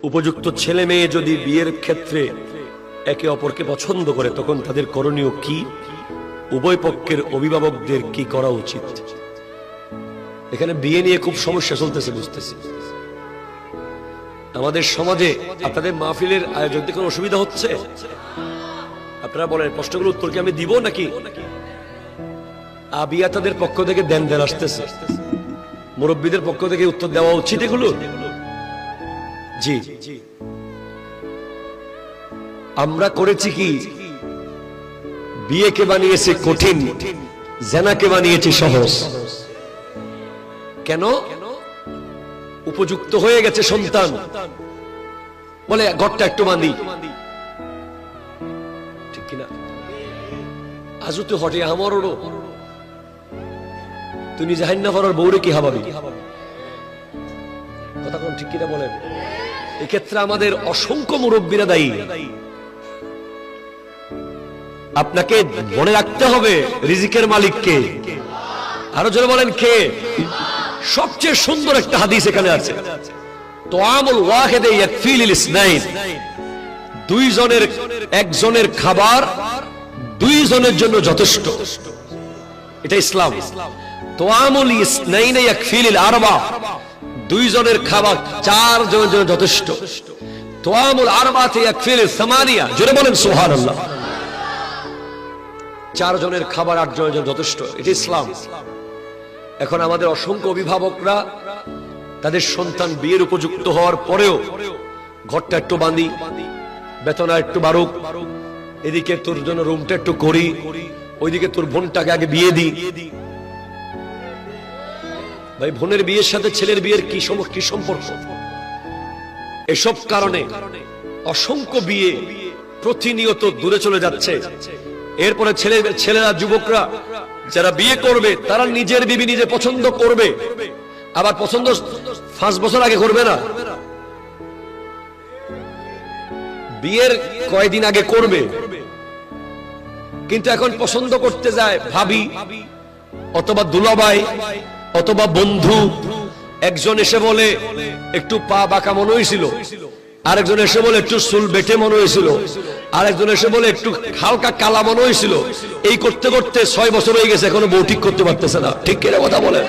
উপযুক্ত ছেলে মেয়ে যদি বিয়ের ক্ষেত্রে একে অপরকে পছন্দ করে তখন তাদের করণীয় কি, উভয় পক্ষের অভিভাবকদের কি করা উচিত। এখানে বিয়ে নিয়ে খুব সমস্যা চলতেছে বুঝতেছি। আমাদের সমাজে আপনাদের মাহফিলের আয়োজন কোনো অসুবিধা হচ্ছে? আপনারা বলেন, প্রশ্নগুলোর উত্তর কি আমি দিব নাকি? আবিয়াতাদের পক্ষ থেকে দেন আসতেছে, মুরব্বীদের পক্ষ থেকে উত্তর দেওয়া উচিত এগুলো। জি, আমরা করেছি কি, বিয়েকে বানিয়েছে কঠিন, জেনাকে বানিয়েছে সহজ। কেন? উপযুক্ত হয়ে গেছে সন্তান, বলে ঘরটা একটু বাঁধি, ঠিক কিনা? আজও তো হটে আমারও, তুমি জাহিন না করার বউরে কি হাবাবি, কথা কোন ঠিক কিনা বলেন? এক্ষেত্রে আমাদের অসংখ্য মুরব্বীরা দায়ী। আপনাকে মনে রাখতে হবে রিজিকের মালিক কে। আরো জোরে বলেন কে? সবচেয়ে সুন্দর একটা হাদিস এখানে আছে, তোয়ামুল ওয়াহিদে ইয়াকফিলিল ইসনাইন, দুইজনের একজনের খাবার দুইজনের জন্য যথেষ্ট, এটা ইসলাম। তোয়ামুল ইসনাইনে ইয়াকফিলিল আরবা, দুইজনের খাবার চারজনের জন্য যথেষ্ট। তোয়ামুল আরবাতে ইয়াকফিলিল সামানিয়া, জোরে বলেন সুবহানাল্লাহ। চারজনের খাবার আটজনের জন্য যথেষ্ট, এটা ইসলাম। এখন আমাদের অসংখ্য অভিভাবকরা তাদের সন্তান বিয়ের উপযুক্ত হওয়ার পরেও ঘরটা একটু বাঁধি, বেতনা একটু বাড়ুক, এদিকে তোর জন্য রুমটা একটু করি, ওইদিকে তোর বোনটাকে আগে বিয়ে দি। ভাই, বোনের বিয়ের সাথে ছেলের বিয়ের কি সম্পর্ক? এসব কারণে অসংখ্য বিয়ে প্রতিনিয়ত দূরে চলে যাচ্ছে। এরপরে ছেলেরা, যুবকরা যারা বিয়ে করবে তারা নিজের বিবি নিজে পছন্দ করবে, আবার পছন্দ 5 বছর আগে করবে না, বিয়ের কয়েকদিন আগে করবে। কিন্তু এখন পছন্দ করতে যায় ভাবি অথবা দুলাভাই অথবা বন্ধু। একজন এসে বলে একটু পা বাঁকা মনে হয়েছিল, আরেকজন এসে বলে একটু চুল বেটে মনে হয়েছিল, আরেকজন এসে বলে একটু হালকা কালা মনে হয়েছিল। এই করতে করতে 6 বছর হয়ে গেছে, এখনো বউ ঠিক করতে পারতেছে না, ঠিক কিনা কথা বলে?